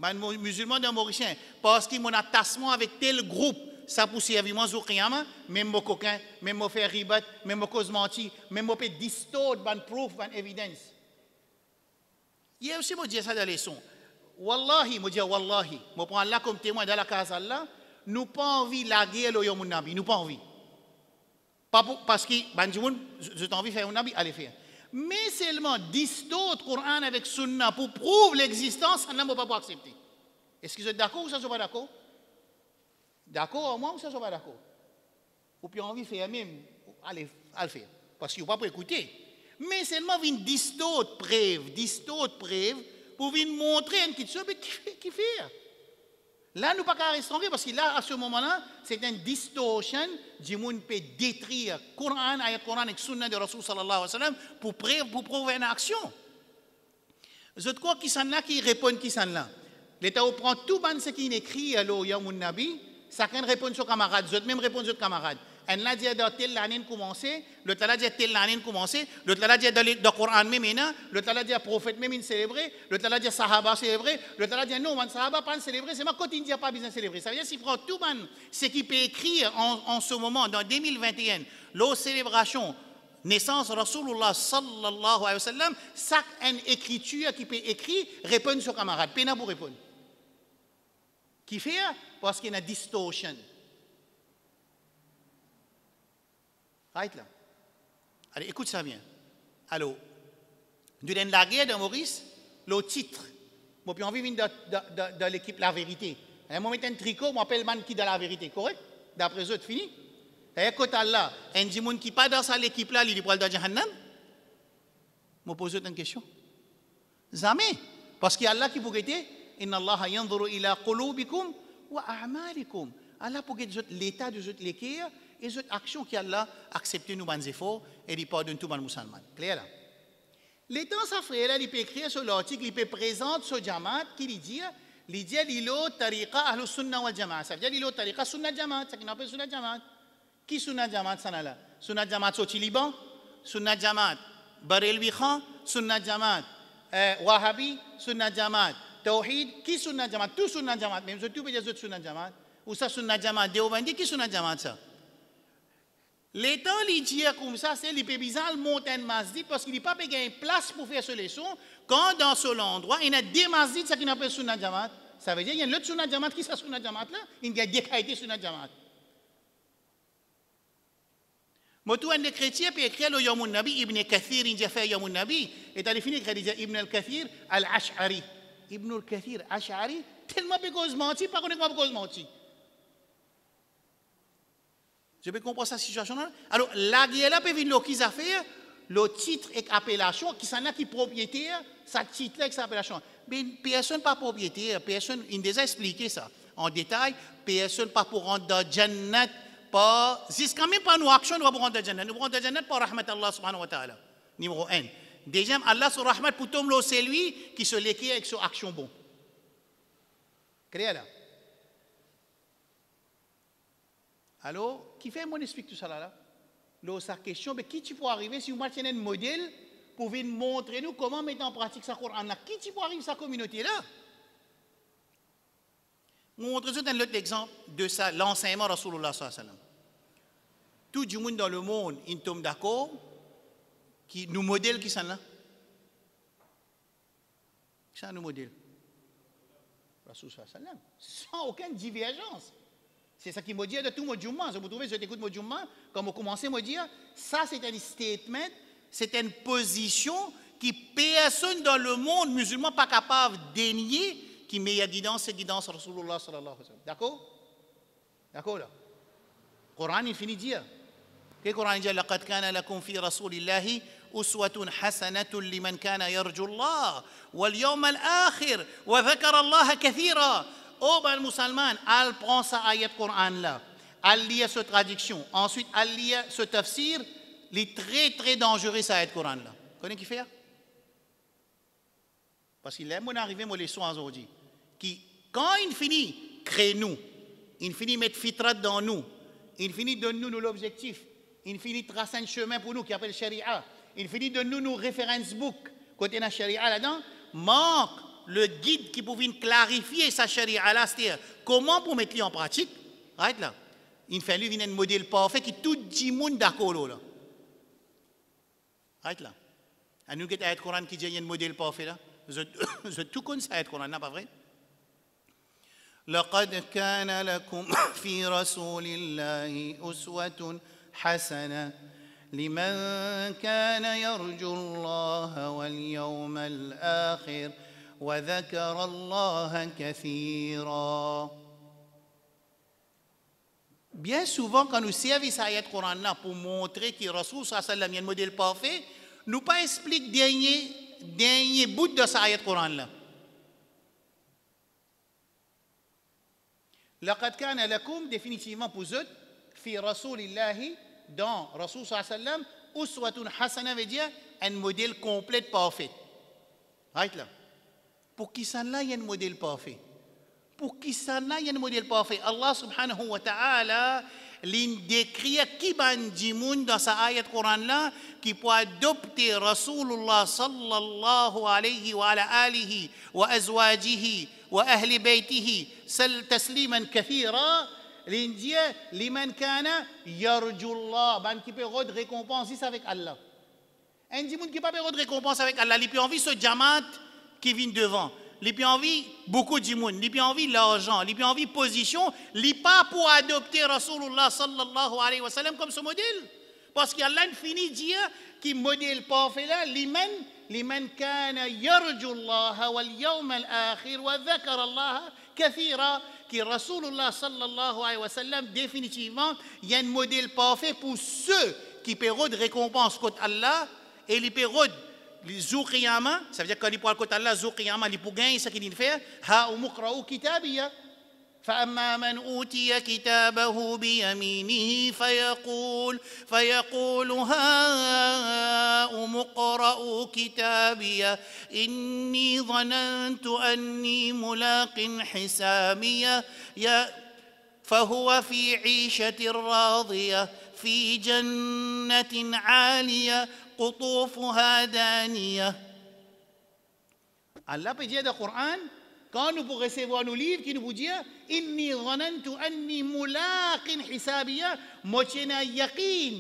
les musulmans de Mauricien, parce qu'ils ont un attachement avec tel groupe, ça pour servir moi au qiyamah, même mon coquin, même mon faire ribat, même mon cause menti, même mon peut distort, ban proof, ban evidence. Il y a aussi moi dire ça dans les leçons. Wallahi, moi dire wallahi, moi prends Allah comme témoin dans la case Allah, nous pas envie de la guerre le yomun nabi, nous pas envie. Pas pour, parce que je t'envie de faire un nabi, allez faire. Mais seulement distort Coran avec Sunna pour prouver l'existence, on n'a pas pour accepter. Est-ce que vous êtes d'accord ou ça ne sont pas d'accord? D'accord au moins ou ça ne sont pas d'accord? Ou puis envie de faire même, allez le faire. Parce qu'il ne faut pas pour écouter. Mais seulement une distort preuve pour venir montrer un petit chose qui fait. Là, nous ne pouvons pas restaurer parce que là, à ce moment-là, c'est une distorsion du monde peut détruire Coran, ayat Coran et Sunna de Rasul sallallahu alayhi wa sallam pour prouver une action. Je crois qu'ils sont là qui répondent qui sont là. L'État prend tout ce qui est écrit à l'Oyamun Nabi, chacun répond sur camarade, l'autre même répond sur camarade. Un l'a dit dans telle année commencé, l'autre l'a dit telle année commencé, l'autre l'a dit dans le Coran même, l'autre l'a dit prophète même célébré, l'autre l'a dit sahaba célébré, l'autre l'a dit non, man sahaba pas célébré, c'est ma côté il pas besoin célébrer. Ça veut dire s'il prend tout ce qui peut écrire en ce moment dans 2021, la célébration naissance Rasulullah sallallahu alayhi wa sallam, chaque écriture qui peut écrire répond sur camarade, pena pour répondre. Qui fait parce qu'il y a une distorsion. Right là. Allez, écoute ça bien. Alors, durant la guerre de Maurice, le titre, moi, puis on vit dans l'équipe La Vérité. Moi, je mets un tricot, je m'appelle man qui dans La Vérité, correct? D'après eux, c'est fini. Et quand Allah, un gens qui pas dans cette équipe là, il est pour dans Jahannam. Je pose une question. Jamais. Parce qu'il y a Allah qui pourrait dire, Inna Allah yanzuru ila qulubikum wa a'malikum. Allah pour que l'état de votre l'équerre et cette action qui Allah accepte nos bons efforts et il pardonne tout le musulman. Clair là? L'état sa frère là, il peut écrire sur l'article, il peut présenter ce jamaat qui dit l'ilo tariqa ahlus sunnah wal jamaat. Ça veut dire l'ilo tariqa sunnah jamaat, ça qui n'appelle sunnah jamaat. Qui sunnah jamaat ça là? Sunnah jamaat au Liban, sunnah jamaat Barelwi Khan, sunnah jamaat Wahhabi, sunnah jamaat Tawhid, qui sunnah jamaat? Tout sunnah jamaat, même je tout peux dire sunnah jamaat. Ou ça sunnah jamaat Deobandi, qui sunnah jamaat ça? L'État, il dit comme ça, c'est les bizarre monter un masjid parce qu'il n'y a pas une place pour faire ce leçon. Quand dans ce endroit, il y a des masjids qui n'appellent Sunnah Jamaat. Ça veut dire qu'il y a l'autre Sunnah Jamaat qui est Sunnah Jamaat là, il y a des qualités Sunnah Jamaat. Moi, tout un des chrétiens peut écrire le Yamun Nabi, Ibn Kathir, il a fait Yamun Nabi, et il a fini d'écrire Ibn al-Kathir al-Ash'ari. Ibn al-Kathir al-Ash'ari, tellement peu cause menti, pas qu'on est pas cause menti. Je peux comprendre cette situation-là. Alors, la guerre là peut venir qui a fait le titre et appellation, qui sont là qui propriétaire, ça titre avec sa appellation. Mais personne pas propriétaire, personne, il a déjà expliqué ça en détail, personne pas pour rentrer dans Jannat, pas, jusqu'à même pas nos actions, nous pour rentrer dans Jannat. Nous rentrons dans Jannat par rahmat Allah subhanahu wa ta'ala. Numéro 1. Deuxième, Allah sur rahmat pour tomber c'est lui qui se l'écrit avec son action bon. Créé là. Alors, qui fait mon explique tout ça là? Là, sa question, mais qui tu peux arriver si vous maintenez un modèle pour venir montrer nous comment mettre en pratique ça Coran là? Qui tu peux arriver à sa communauté là? Je vous montre un autre exemple de ça, l'enseignement Rasulullah sallallahu alayhi wa sallam. Tout le monde dans le monde, il tombe d'accord, qui nous modèle qui sont là. Qui sont nous modèle? Rasulullah sallallahu alayhi wa sallam, sans aucune divergence. C'est ça qui me dit de tout mon Jumma. Si vous trouvez, je t'écoute mon Jumma, quand vous commencez à me dire, ça c'est un statement, c'est une position qui personne dans le monde musulman pas capable de dénier, qui meilleure guidance, c'est guidance Rasulullah sallallahu alayhi wa sallam. D'accord? D'accord là? Le Coran, il finit de dire. Que le Coran dit, لَقَدْ كَانَ لَكُمْ فِي رَسُولِ اللَّهِ أُسْوَةٌ حَسَنَةٌ لِمَنْ كَانَ يَرْجُو اللَّهَ وَالْيَوْمَ الْآخِرِ وَذَكَرَ اللَّهَ كَثِيرًا. Oh, ben, musulman, elle prend sa ayat Coran là, elle lit cette traduction, ensuite elle lit ce tafsir, les très très dangereux sa ayat Coran là. Vous connaissez qui fait? Parce qu'il est mon arrivé, mon leçon aujourd'hui, qui, quand il finit, crée-nous, il finit mettre fitrat dans nous, il finit donne-nous l'objectif, il finit tracer un chemin pour nous qui appelle Sharia, il finit donne-nous nos référence book, côté la Sharia là-dedans, manque le guide qui pouvait clarifier sa Sharia là, c'est-à-dire comment pour mettre en pratique, right là, il fait lui un modèle parfait qui tout le monde d'accord là. Right là. À nous qui est Coran qui dit un modèle parfait là. Je tout connais ça Coran, n'est pas vrai? لقد كان لكم في رسول الله أسوة حسنة لمن كان يرجو الله واليوم الآخر وذكر الله كثيرا. Bien souvent, quand nous servons cette ayat Coran pour montrer que Rasul sallallahu alayhi wa sallam est un modèle parfait, nous pas expliquer dernier bout de cette ayat Coran là. لقد كان لكم définitivement pour eux في رسول الله dans Rasul sallallahu alayhi wa sallam أسوة حسنة veut dire un modèle complet parfait. Right là. Pour qui ça là il y a un modèle parfait? Pour qui ça là il y a un modèle parfait? Allah subhanahu wa ta'ala décrit qui bandi moun dans sa ayat Coran là qui peut adopter Rasulullah sallallahu alayhi wa ala alihi wa azwajihi wa ahli baytihi tasliman kathira l'india liman kana yarju Allah ban qui peut rendre récompense avec Allah. Un dimoun qui peut pas rendre récompense avec Allah, il peut envie ce diamant qui vient devant. Il peut envie beaucoup de monde, il peut envie l'argent, il peut envie position, il pas pour adopter Rasulullah sallallahu alayhi wa sallam comme ce modèle. Parce qu'Allah finit de dire qui modèle parfait là, liman kana yarju Allah wal yawm al akhir wa dhakara Allah kathira, qui Rasulullah sallallahu alayhi wa sallam définitivement il y a un modèle parfait pour ceux qui paieront de récompense contre Allah et les paieront Zou Qiyama, ça veut dire quand il parle contre Allah, Zou Qiyama, il peut gagner ce qu'il fait. Ha ou muqra'u kitabiya. فأما من أوتي كتابه بيمينه فيقول هاؤم اقرءوا كتابي إني ظننت أني ملاق حسابي فهو في عيشة راضية في جنة عالية قطوفها دانية. Allah peut dire dans le Coran, quand nous pourrons recevoir nos livres, qui nous dit Inni dhanantu anni mulaqin hisabiya, mochena yaqin.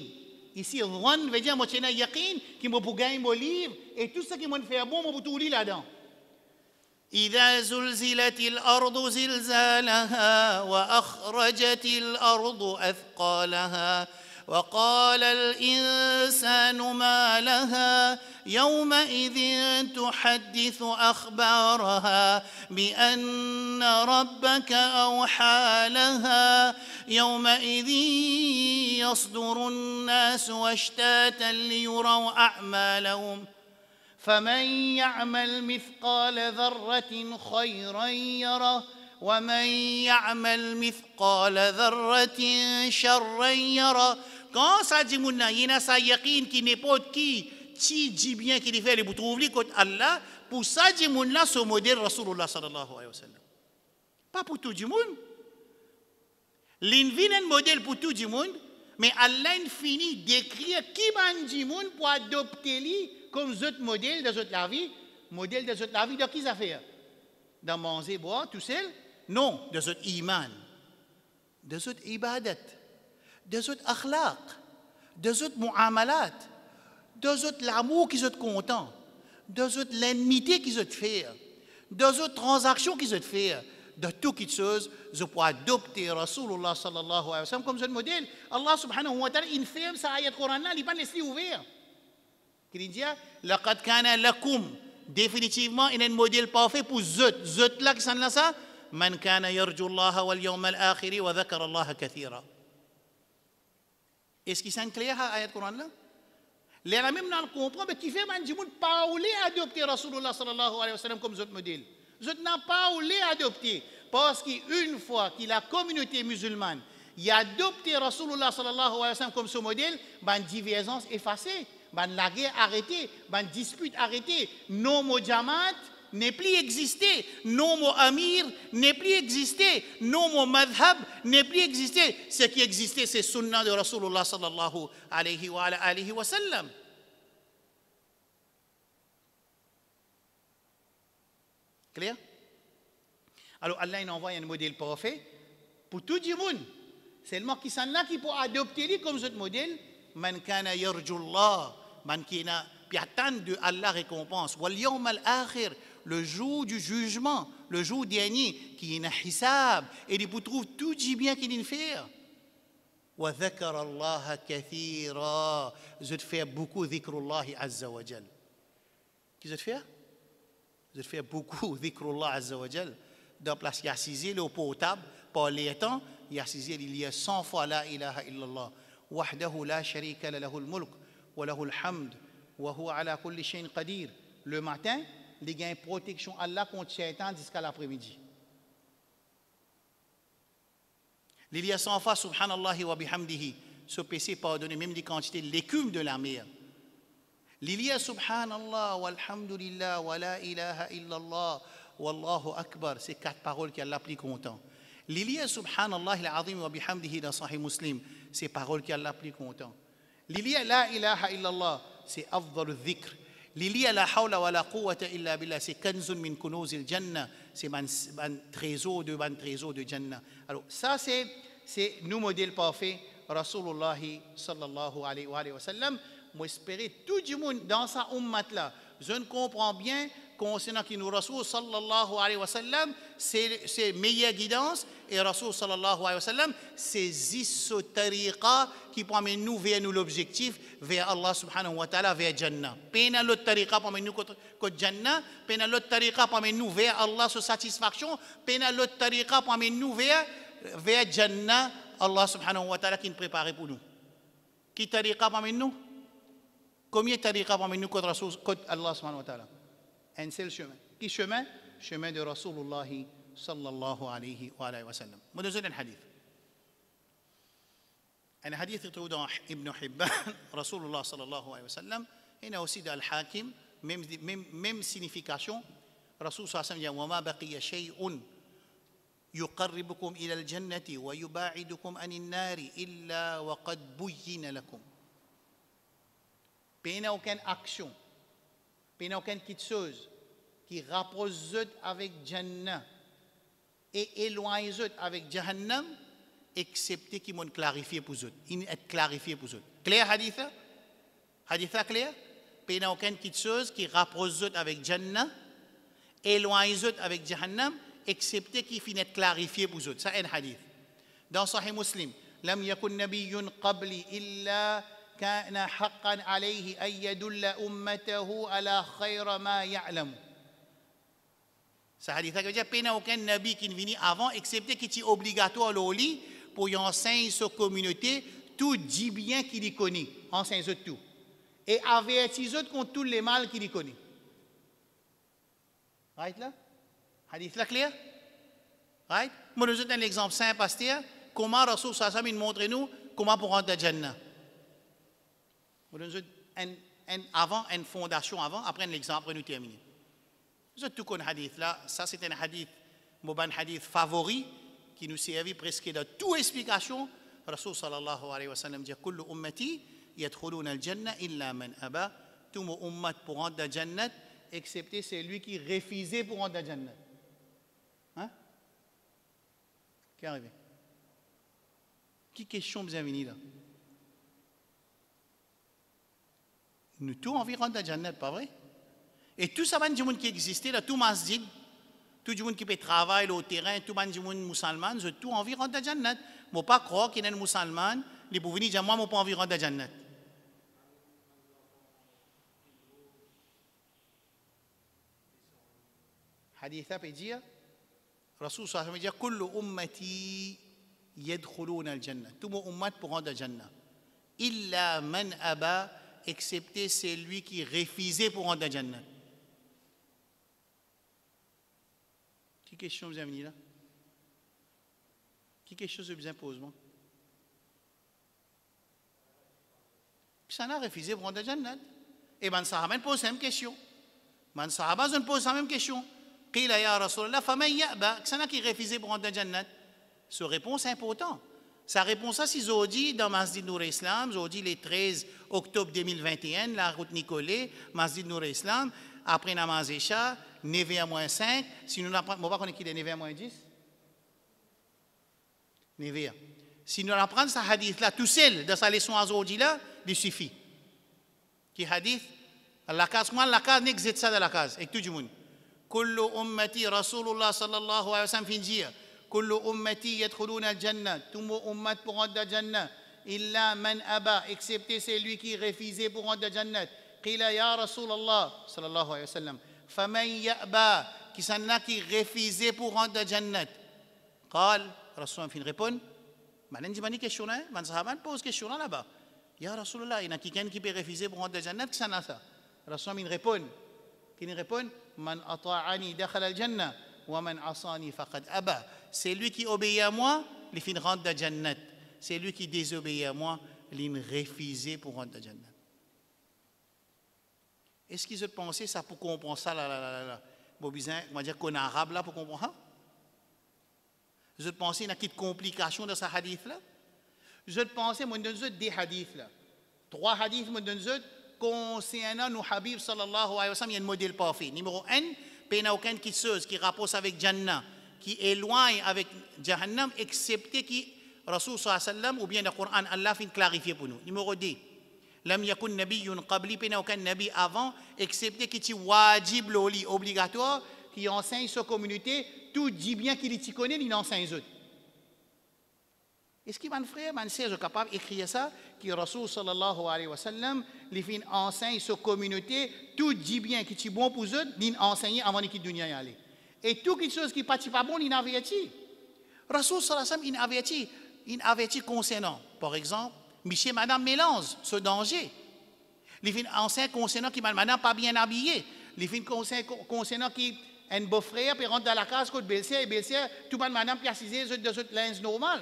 Ici, dhan veut dire mochena yaqin, qui m'a pour gagner mon livre, et tout ce qui m'a fait bon, m'a tout lire là-dedans. إذا زلزلت الأرض زلزالها وأخرجت الأرض أثقالها وقال الإنسان ما لها يومئذ تحدث أخبارها بأن ربك أوحى لها يومئذ يصدر الناس أشتاتا ليروا أعمالهم فمن يعمل مثقال ذرة خيرا يره ومن يعمل مثقال ذرة شرا يره. Quand ça dit mouna, il y a sa yaqin qui n'importe qui dit bien qu'il fait, vous trouvez contre Allah, pour ça dit mouna ce modèle Rasulullah sallallahu alayhi wa sallam. Pas pour tout le monde. L'invite un modèle pour tout le monde, mais Allah finit d'écrire qui man dit monde pour adopter lui comme autres modèles de la vie, modèle de la vie de qui ça fait? Dans manger, boire, tout seul, Non, de zot iman, de zot ibadat, de zot akhlaq, de zot muamalat, de zot l'amour qui zot content, de zot l'ennemité qui zot fait, de zot transactions qui zot fait, de toute chose, je peux adopter Rasulullah sallallahu alayhi wa sallam comme un modèle. Allah subhanahu wa ta'ala infirme sa ayat Coran là, il pas laissé ouvert. Qu'il dit, laqad kana lakum, définitivement, il est un modèle parfait pour zot là qui s'en là ça, man kana yarju Allah wal yawm al akhir wa dhakara Allah kathira. Est-ce qu'il s'en clair à ayat Coran là? Les même dans le comprend, mais qui fait man dimoun pas ou adopter Rasulullah sallallahu alayhi wa sallam comme zot modèle. Je n'ai pas voulu adopter parce qu'une fois que la communauté musulmane y a adopté Rasulullah sallallahu alayhi wa sallam comme son modèle, la divergence effacée, la guerre arrêtée, la dispute arrêtée, nos mots jamaat n'est plus existé, nos mots amir n'est plus existé, nos mots madhab n'est plus existé. Ce qui existait, c'est sunnah de Rasulullah sallallahu alayhi wa sallam. Clair? Alors Allah il envoie un modèle parfait pour tout le monde. Seulement qui sont là qui peut adopter lui comme ce modèle. Man kana yarjullah, man qui n'a pas de Allah récompense. Wal yawm al akhir, le jour du jugement, le jour dernier qui est un hisab et il peut trouver tout du bien qu'il fait. Wa dhakara Allah kathira, je fais beaucoup dhikrullah azza wa jal. Qui je fais? Je fais beaucoup dhikrullah azza wa jal. Dans place il y a assisé le potable par les temps, il y a assisé il y a 100 fois la ilaha illallah. Wahdahu la sharika lahu al-mulk wa lahu al-hamd wa huwa ala kulli shay'in qadir. Le matin, il y a une protection Allah contre Shaitan jusqu'à l'après-midi. Il y a 100 fois subhanallah wa bihamdihi. Ce PC pardonne même des quantités l'écume de la mer. L'Iliya subhanallah walhamdulillah wa la ilaha illallah wallahu akbar, c'est 4 paroles qui Allah plus content. L'Iliya subhanallah al-azim wa bihamdihi dans Sahih Muslim, c'est paroles qui Allah plus content. L'Iliya la ilaha illallah, c'est afdal al-dhikr. L'Iliya la hawla wa la quwwata illa billah, c'est kanzun min kunuzil jannah, c'est un trésor de jannah. Alors ça c'est nous modèle parfait Rasulullah sallallahu alayhi wa sallam. Moi, espérer tout le monde dans sa ummat là. Je ne comprends bien concernant qui nous Rasoul sallallahu alayhi wa sallam, c'est meilleure guidance et Rasoul sallallahu alayhi wa sallam, c'est zisso tariqa qui permet nous vers nous l'objectif, vers Allah subhanahu wa ta'ala, vers Jannah. Pena l'autre tariqa permet nous contre Jannah, pena l'autre tariqa permet nous vers Allah sur satisfaction, pena l'autre tariqa permet nous vers Jannah, Allah subhanahu wa ta'ala qui nous prépare pour nous. Qui tariqa permet nous? Combien de tariqa parmi nous contre Allah subhanahu wa ta'ala? Un seul chemin. Qui chemin? Chemin de Rasulullah sallallahu alayhi wa sallam. Mon deuxième hadith. Un hadith qui trouve dans Ibn Hibban, Rasulullah sallallahu alayhi wa sallam. Il y a aussi dans Al-Hakim, même signification. Rasul sallallahu alayhi wa sallam dit وَمَا بَقِيَ شَيْءٌ يُقَرِّبُكُمْ إِلَى الْجَنَّةِ وَيُبَاعِدُكُمْ عَنِ النَّارِ إِلَّا وَقَدْ بُيِّنَ لَكُمْ. Il n'y a aucune action, il n'y a aucune petite chose qui rapproche avec Jannah et éloigne avec Jahannam, excepté qu'ils m'ont clarifié pour eux. Il est clarifié pour eux. Clair, hadith? Hadith clair? Il n'y a aucune petite chose qui rapproche avec Jannah, éloigne avec Jahannam, excepté qu'ils finissent clarifié pour eux. Ça, c'est un hadith. Dans Sahih Muslim, لم يكن نبي قبلي إلا كان حقا عليه أن يدل أمته على خير ما يعلم. Ça hadith veut dire qu'il n'y a aucun nabi qui vient avant, excepté qu'il est obligatoire l'oli pour y enseigner sa communauté tout dit bien qu'il y connaît, enseigne tout. Et avertit contre tous les mal qu'il y connaît. Right là? Hadith là clair? Right? Moi, je vous donne l'exemple simple, pasteur. Comment Rasul sallallahu alayhi wa sallam montre nous comment pour rentrer dans Jannah? Une fondation avant, après l'exemple, nous terminer. Vous tout connaissez hadith là, ça c'est un hadith, un hadith favori qui nous servait presque dans toute explication. Rasul sallallahu alayhi wa sallam dit kullu ummati yadkhuluna al-jannah illa man aba. Tout mon ummat pour rentrer dans Jannah, excepté celui qui refusait pour rentrer dans Jannah. Hein? Qu'est arrivé? Qui question vous avez là? Nous tous environ de Jannat, pas vrai? Et tout ça, du monde qui existait, là, tout masjid, tout le monde qui peut travailler au terrain, tout le monde musulman, tout environ de Jannat. Je ne pas croire qu'il y a un musulman, les pour venir dire moi, je ne pas environ de Jannat. Hadith peut dire, Rasul sallallahu alayhi wa sallam dit, kullu ummati yadkhuluna al-jannah. Tout mon ummat pour rentrer al Jannah. Illa man aba, excepté celui qui refusait pour rentrer al Jannah. Quelle question vous avez là? Quelle chose vous impose, moi? Ça n'a refusé pour rentrer al Jannah. Et ben, Sahaba pose la même question. Ben, Sahaba pose la même question. قيل يا رسول الله فمن يأبى كسنا qui refusait pour rentrer dans Jannat. Sa réponse est importante. Sa réponse c'est ils dit dans Masjid Nour Islam, ils dit le 13 octobre 2021, la route Nicolet, Masjid Nour Islam, après namaz Isha, 9h-5, si nous n'apprenons, on va connaître qui est 9h-10 9h. Si nous apprenons ce hadith là tout seul dans sa leçon aujourd'hui là, il suffit. Qui hadith la case n'existe ça dans la case avec tout le monde. كل أمتي رسول الله صلى الله عليه وسلم في نجية كل أمتي يدخلون الجنة ثم أمت pour rentrer dans Jannah إلا من أبى excepté celui qui refusait pour rentrer dans Jannah قيل يا رسول الله صلى الله عليه وسلم فمن يأبى qui s'en a qui refusait pour rentrer dans Jannah قال رسول الله fin répond maintenant dis pas question là man sahaban pose question là-bas يا رسول الله il y a quelqu'un qui peut refuser pour rentrer dans Jannah qui s'en a ça رسول الله répond qui répond Man ata'ani dakhala al-jannah wa man asani faqad aba. C'est lui qui obéit à moi, il fin rentre dans Jannat. C'est lui qui désobéit à moi, il refuse pour rentrer dans Jannat. Est-ce qu'ils ont pensé ça pour comprendre ça là bon besoin, on va dire qu'on est arabe là pour comprendre ça? Vous avez pensé qu'il y a une petite complication dans ce hadith là? Vous avez pensé moi donne des hadiths là. 3 hadiths moi donne concernant nos Habib sallallahu alayhi wa sallam, il y a un modèle parfait. Numéro 1, il n'y a aucune chose qui rapproche avec Jannah, qui éloigne avec Jahannam, excepté qui Rasul sallallahu alayhi wa sallam, ou bien le Coran, Allah fait clarifier pour nous. Numéro 2, lam yakun nabiyyun qabli, il n'y a aucun nabi avant, excepté qui est wajib loli, obligatoire, qui enseigne sa communauté, tout dit bien qu'il y connaît, il enseigne eux. Est-ce qu'il y a un frère, un sœur capable d'écrire ça, qui Rasul sallallahu alayhi wa sallam, les fin enseigne sa communauté, tout dit bien qui est bon pour eux, il enseigne avant qu'il dunya y aller. Et tout quelque chose qui n'est pas bon, il avertit. Rasul sallallahu alayhi wa sallam, il avertit concernant, par exemple, monsieur et madame mélange ce danger. Les fin enseigne concernant qui madame pas bien habillée. Les fin concernant qui un beau-frère peut rentrer dans la case côté belle-sœur et belle-sœur, tout le monde madame qui assise de ce linge normal.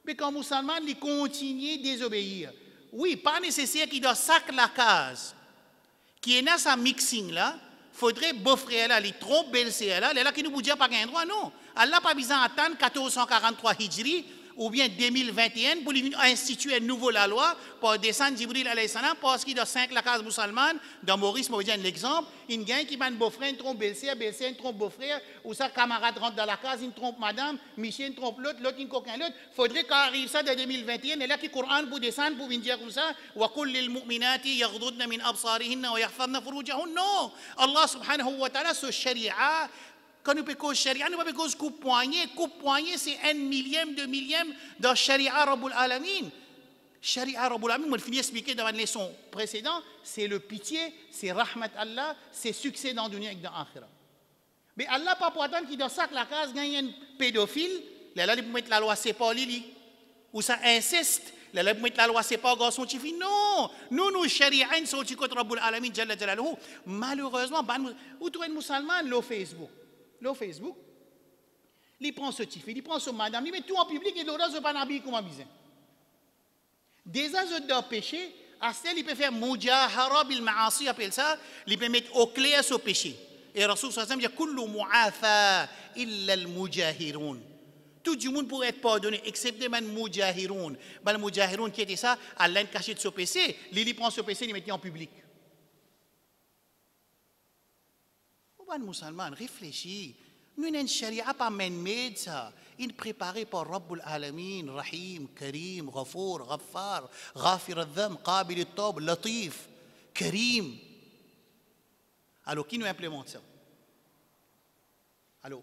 Mais quand musulman, il continue à désobéir. Oui, pas nécessaire qu'il doit sac la case. Qui est dans sa mixing là, faudrait beau-frère là, il trompe belle-sœur là, là qui nous dit pas gain droit, non. Allah pas besoin d'attendre 1443 Hijri ou bien 2021 pour instituer une nouvelle loi pour descendre Jibril alayhi salam parce qu'il doit 5 la case musulmane. Dans Maurice, je vous l'exemple, il gagne qui va un beau-frère, il trompe belle-sœur, belle-sœur, il trompe beau-frère, ou sa camarade rentre dans la case, il trompe madame, Michel, il trompe l'autre, l'autre, il coquin l'autre. Faudrait qu'arrive ça de 2021, et là qui Coran pour descendre, pour venir dire comme ça, wa qul lil mu'minati yaghdudna min absarihinna wa yahfazna furujahun. Non! Allah subhanahu wa ta'ala, ce sharia, quand nous parlons de charia, nous ne parlons pas de coupe-poignée. Coupe-poignée, c'est 1 millième, 2 millième dans Sharia Rabbul Alamin. Sharia Rabbul Alamin, je finis d'expliquer dans la leçon précédente, c'est le pitié, c'est rahmat Allah, c'est succès dans la dunya et dans l'akhirah. Mais Allah pas pour attendre qu'il dans sac la case gagne un pédophile, là il peut mettre la loi c'est pas Lili ou ça inceste, là il peut mettre la loi c'est pas garçon qui fille. Non, nous sharia sont du côté Rabbul Alamin jalla jalaluhu. Malheureusement, ou tout un musulman le Facebook, il prend ce petit il prend ce madame, il met tout en public et l'autre se pas habillé comme un bizarre. Des autres de péché, à celle il peut faire mujahara bil ma'asi, appelle ça, il peut mettre au clair ce péché. Et Rasul sallallahu alayhi wa sallam dit kullu mu'afa illa al mujahirun. Tout le monde pourrait être pardonné excepté les mujahirun. Les mujahirun qui était ça, Allah caché de ce péché, il prend ce péché, il met en public. Les musulmans réfléchissent. Nous n'avons pas sharia pas man-made ça. Une préparée par Rabbul Alamin, Rahim, Karim, Ghafour, Ghaffar, Ghafir al-Dham, Qabil al-Tawb, Latif, Karim. Alors, qui nous implémente ça? Alors,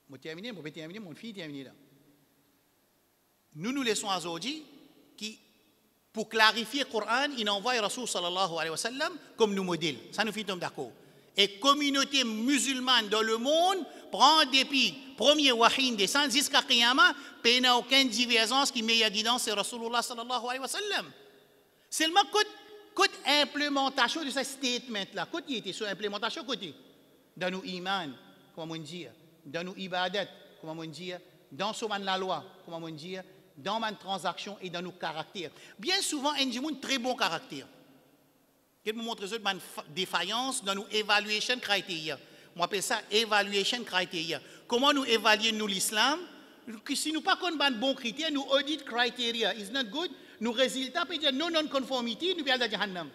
moi terminé, moi terminé, mon fille terminé là. Nous laissons à Zodi qui, pour clarifier le Coran, il envoie Rasul sallallahu alayhi wa sallam comme nous modèle. Ça nous fait tomber d'accord. Et communauté musulmane dans le monde prend depuis premier wahin descend jusqu'à Qiyamah, il n'y a aucune divergence qui meilleure guidance c'est Rasulullah sallallahu alayhi wa sallam. Seulement côté implémentation de ce statement là, côté était sur implémentation côté dans nos iman, comme on dit, dans nos ibadat, comme on dit, dans la loi, comme on dit, dans nos transactions et dans nos caractères. Bien souvent, on a un très bon caractère. Je vais vous montrer une défaillance dans nos evaluation criteria. On appelle ça evaluation criteria. Comment nous évaluons l'islam? Si nous n'avons pas de bons critères, nous audit criteria. Is not good. Nos résultats peuvent dire non-conformity, nous allons à Jahannam.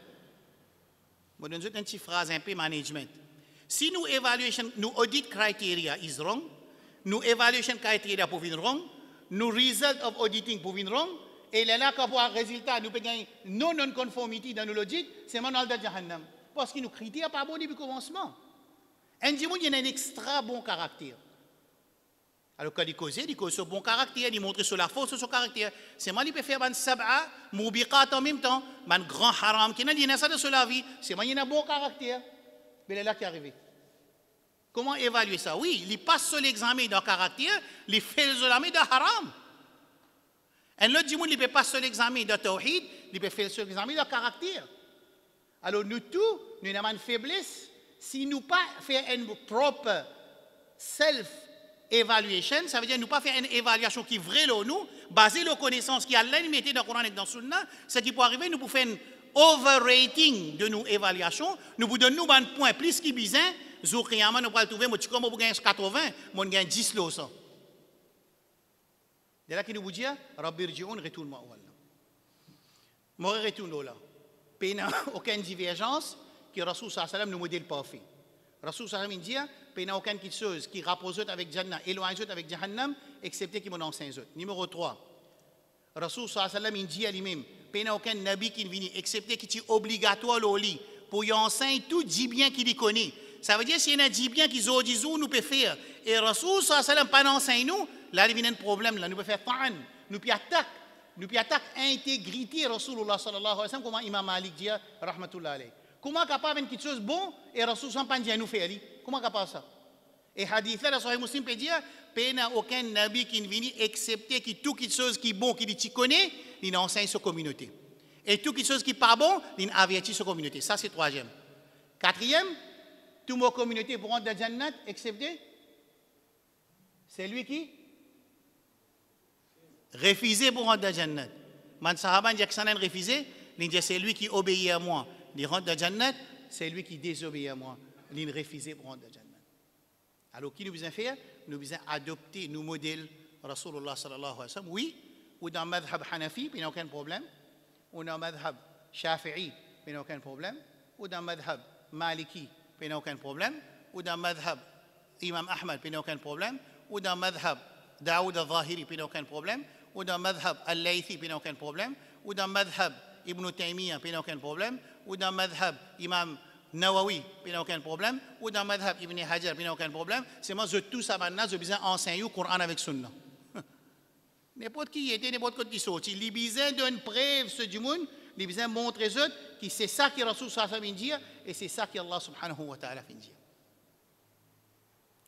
Je vais vous donner une petite phrase un peu management. Si nous évaluation, nous audit criteria is wrong, nous evaluation criteria pour venir wrong, nous result of auditing pour venir wrong, et là, quand on a un résultat, nous pouvons gagner non-conformity dans nos logiques, c'est mon al Jahannam. Parce que nos critères pas bons depuis le commencement. Un dit, il y a un extra bon caractère. Alors, quand il cause sur bon caractère, il montre sur la force de son caractère. C'est moi qui peux faire un sab'a, moubiqat en même temps, un grand haram, qui n'a rien ça de la vie. C'est moi qui a un bon caractère. Mais c'est là qui est arrivé. Comment évaluer ça? Oui, il passe sur l'examen d'un caractère, il fait l'examen d'un haram. Un autre dit, il ne peut pas sur l'examen de tawhid, il peut faire sur l'examen de caractère. Alors nous tous, nous avons une faiblesse. Si nous ne pas faire une propre self-evaluation, ça veut dire nous pas faire une évaluation qui est vraie là, nous, basée sur les connaissances qui Allah nous mettait dans le Coran et dans le Sunna, ce qui peut arriver, nous pouvons faire une overrating de nos évaluations, nous vous donnons un point plus qui bizarre, jour qiyamah, nous pouvons trouver, moi tu commences à gagner 80, moi je gagne 10 là. De là qui nous dit, Rabbi Rji'un, retourne-moi. Moi, retourne là. Il n'y a aucune divergence que Rasul sallallahu alayhi wa sallam nous modèle pas fait. Rasul sallallahu alayhi wa sallam dit, il n'y a aucune chose qui rappose avec Jannah, éloigne avec Jahannam, excepté qui m'en enseigne. Numéro 3. Rasul sallallahu alayhi wa sallam dit à lui-même, il n'y a aucun nabi qui vient, excepté qui est obligatoire au lit, pour y enseigner tout dit bien qu'il y connaît. Ça veut dire s'il y a un dit bien qu'ils ont dit, nous pouvons faire. Et Rasul sallallahu alayhi wa sallam pas enseigne nous, là, il y a un problème, là, nous pouvons faire ta'an, nous pouvons attaquer l'intégrité de Rasulullah sallallahu alayhi wa sallam, comme Imam Malik dit, rahmatullah alayhi. Comment capable de quelque chose de bon et Rasulullah pas dit à nous faire? Comment capable ça? Et hadith là, Sahih Muslim peut dire, il n'y a aucun nabi qui ne vient excepté que tout quelque chose qui est bon, qui tu connais, il enseigne sa communauté. Et tout quelque chose qui n'est pas bon, il avertit sa communauté. Ça, c'est troisième. Quatrième, toute ma communauté pour rentrer dans Jannat, excepté, c'est lui qui refusé pour rentrer dans Jannat. Man sahaba dit que ça n'a refusé, il dit c'est lui qui obéit à moi. Il rentre dans Jannat, c'est lui qui désobéit à moi. Il refusé pour rentrer dans Jannat. Alors qui nous besoin faire? Nous besoin adopter nos modèles Rasulullah sallallahu alayhi wa sallam. Oui, ou dans le madhab Hanafi, il n'y a aucun problème. Ou dans le madhab Shafi'i, il n'y a aucun problème. Ou dans le madhab Maliki, il n'y a aucun problème. Ou dans le madhab Imam Ahmad, il n'y a aucun problème. Ou dans le madhab Daoud al-Zahiri, il n'y a aucun problème. Ou dans le madhab al-Laythi, il n'y a aucun problème. Ou dans le madhab Ibn Taymiyyah, il n'y a aucun problème. Ou dans le madhab Imam Nawawi, il n'y a aucun problème. Ou dans le madhab Ibn Hajar, il n'y a aucun problème. C'est moi, je tout ça maintenant, je besoin d'enseigner le Coran avec Sunna. N'importe qui était, n'importe qui sorti. Il a besoin d'une preuve, ce du monde. Il a besoin de montrer aux autres que c'est ça que Rasul sallallahu alayhi wa sallam dit et c'est ça que Allah subhanahu wa ta'ala fait dire.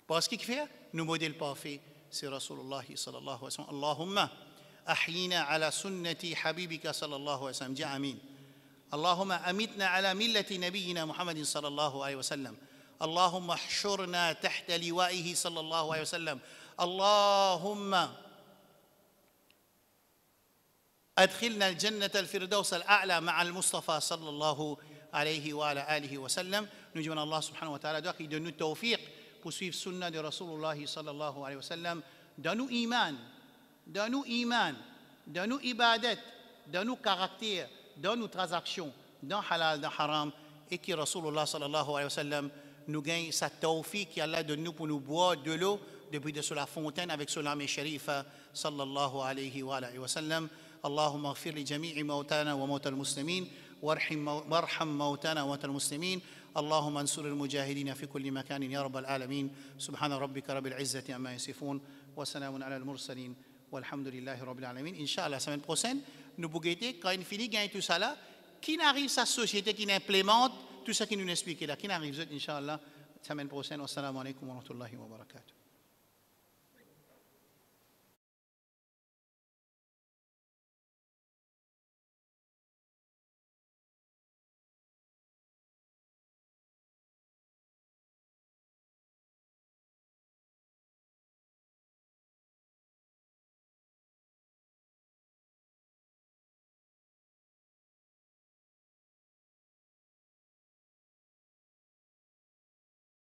Parce qu'il fait, nous modèle parfait, c'est Rasulullah sallallahu alayhi wa sallam. Allahumma ahyina ala sunnati habibika sallallahu alayhi wa sallam. Dis amin. اللهم أمتنا على ملة نبينا محمد صلى الله عليه وسلم اللهم احشرنا تحت لوائه صلى الله عليه وسلم اللهم أدخلنا الجنة الفردوس الأعلى مع المصطفى صلى الله عليه وعلى آله وسلم نجمع الله سبحانه وتعالى دوك يدنو التوفيق pour suivre sunna de Rasulullah sallallahu alayhi wa sallam dans nos iman, dans nos ibadat, dans nos caractères, dans nos transactions, dans halal, dans haram, et que Rasulullah sallallahu alayhi wa sallam nous gagne sa tawfiq qu'Allah donne nous pour nous boire de l'eau depuis de la fontaine avec Solam et Sharif sallallahu alayhi wa sallam. اللهم اغفر لجميع موتانا وموتى المسلمين وارحم موتانا وموتى المسلمين. اللهم انصر المجاهدين في كل مكان يا رب العالمين. سبحان ربك رب العزة عما يصفون وسلام على المرسلين والحمد لله رب العالمين. Inch'Allah, la semaine prochaine, nous bouguettons quand il finit gagner tout ça là, qui arrive sa société qui implémente tout ça qui nous explique là, qui arrive, Inch'Allah, la semaine prochaine. Wassalamu alaikum wa rahmatullahi wa barakatuh.